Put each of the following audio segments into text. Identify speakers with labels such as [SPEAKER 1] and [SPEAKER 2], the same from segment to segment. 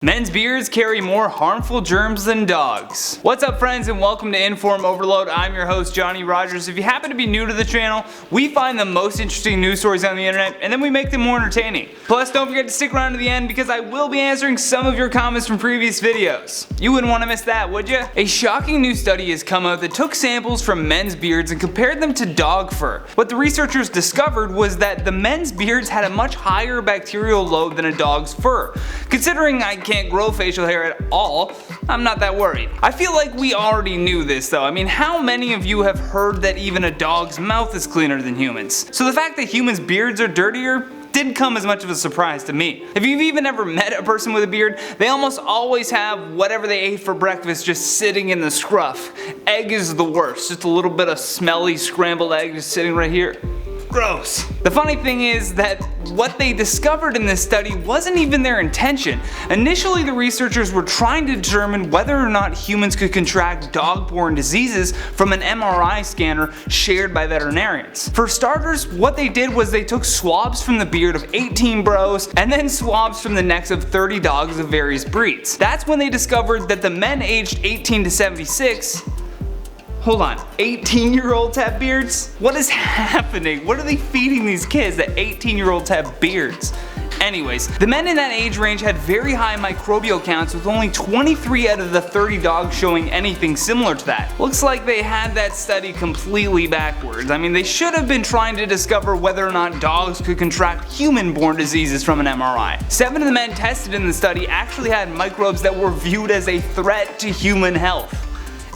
[SPEAKER 1] Men's beards carry more harmful germs than dogs. What's up friends, and welcome to InformOverload. I'm your host Johnny Rogers. If you happen to be new to the channel, we find the most interesting news stories on the internet and then we make them more entertaining. Plus don't forget to stick around to the end because I will be answering some of your comments from previous videos. You wouldn't want to miss that, would you? A shocking new study has come out that took samples from men's beards and compared them to dog fur. What the researchers discovered was that the men's beards had a much higher bacterial load than a dog's fur. Considering I can't grow facial hair at all, I'm not that worried. I feel like we already knew this though. I mean, how many of you have heard that even a dog's mouth is cleaner than humans? So the fact that humans' beards are dirtier didn't come as much of a surprise to me. If you've even ever met a person with a beard, they almost always have whatever they ate for breakfast just sitting in the scruff. Egg is the worst, just a little bit of smelly scrambled egg just sitting right here. Gross. The funny thing is that what they discovered in this study wasn't even their intention. Initially, the researchers were trying to determine whether or not humans could contract dog-borne diseases from an MRI scanner shared by veterinarians. For starters, what they did was they took swabs from the beard of 18 bros and then swabs from the necks of 30 dogs of various breeds. That's when they discovered that the men aged 18 to 76 Hold on, 18-year-olds have beards? What is happening? What are they feeding these kids that 18-year-olds have beards? Anyways, the men in that age range had very high microbial counts with only 23 out of the 30 dogs showing anything similar to that. Looks like they had that study completely backwards. I mean, they should have been trying to discover whether or not dogs could contract human-borne diseases from an MRI. 7 of the men tested in the study actually had microbes that were viewed as a threat to human health.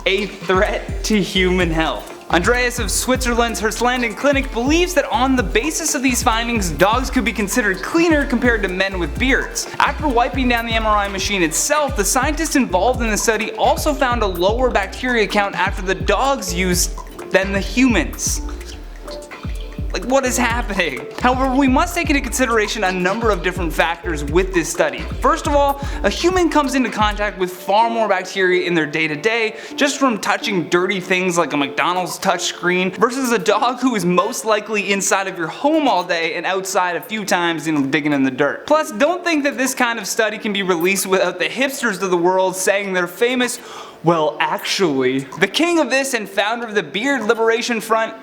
[SPEAKER 1] A threat to human health. Andreas of Switzerland's Herslanden Clinic believes that on the basis of these findings, dogs could be considered cleaner compared to men with beards. After wiping down the MRI machine itself, the scientists involved in the study also found a lower bacteria count after the dogs used than the humans. Like, what is happening? However, we must take into consideration a number of different factors with this study. First of all, a human comes into contact with far more bacteria in their day-to-day just from touching dirty things like a McDonald's touchscreen versus a dog who is most likely inside of your home all day and outside a few times digging in the dirt. Plus, don't think that this kind of study can be released without the hipsters of the world saying their famous, well actually. The king of this and founder of the Beard Liberation Front,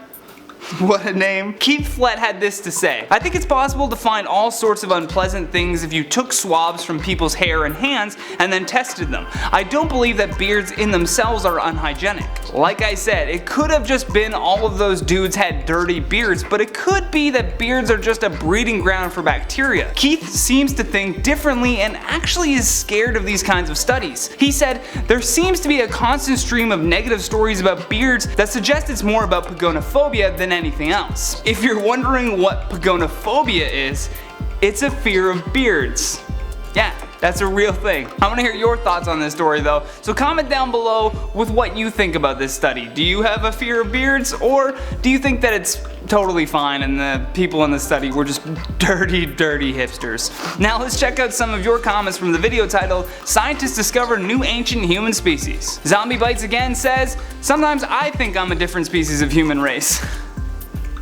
[SPEAKER 1] what a name. Keith Flett had this to say: I think it's possible to find all sorts of unpleasant things if you took swabs from people's hair and hands and then tested them. I don't believe that beards in themselves are unhygienic. Like I said, it could have just been all of those dudes had dirty beards, but it could be that beards are just a breeding ground for bacteria. Keith seems to think differently and actually is scared of these kinds of studies. He said, there seems to be a constant stream of negative stories about beards that suggest it's more about pagonophobia than anything else. If you're wondering what pagonophobia is, it's a fear of beards. Yeah, that's a real thing. I want to hear your thoughts on this story though, so comment down below with what you think about this study. Do you have a fear of beards, or do you think that it's totally fine and the people in the study were just dirty hipsters? Now let's check out some of your comments from the video titled "Scientists Discover New Ancient Human Species." Zombie Bites Again says, sometimes I think I'm a different species of human race.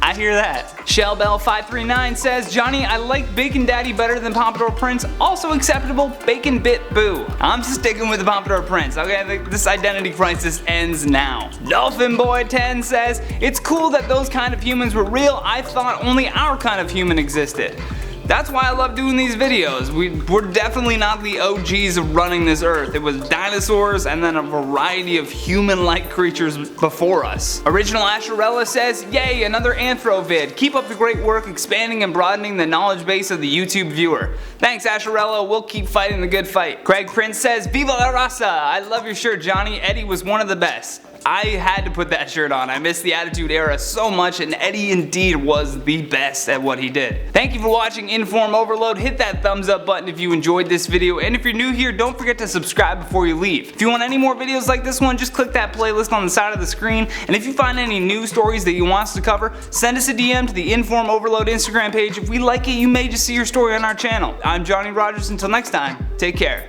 [SPEAKER 1] I hear that. Shellbell539 says, Johnny, I like Bacon Daddy better than Pompadour Prince, also acceptable, Bacon Bit Boo. I'm sticking with the Pompadour Prince, okay? This identity crisis ends now. Dolphin Boy 10 says, it's cool that those kind of humans were real. I thought only our kind of human existed. That's why I love doing these videos. We're definitely not the OGs of running this earth. It was dinosaurs and then a variety of human-like creatures before us. Original Asherella says, yay, another anthro vid. Keep up the great work expanding and broadening the knowledge base of the YouTube viewer. Thanks Asherella, we'll keep fighting the good fight. Craig Prince says, Viva la raza! I love your shirt, Johnny. Eddie was one of the best. I had to put that shirt on. I missed the Attitude Era so much, and Eddie indeed was the best at what he did. Thank you for watching InformOverload. Hit that thumbs up button if you enjoyed this video, and if you're new here, don't forget to subscribe before you leave. If you want any more videos like this one, just click that playlist on the side of the screen, and if you find any news stories that you want us to cover, send us a DM to the InformOverload Instagram page. If we like it, you may just see your story on our channel. I'm Johnny Rogers. Until next time, take care.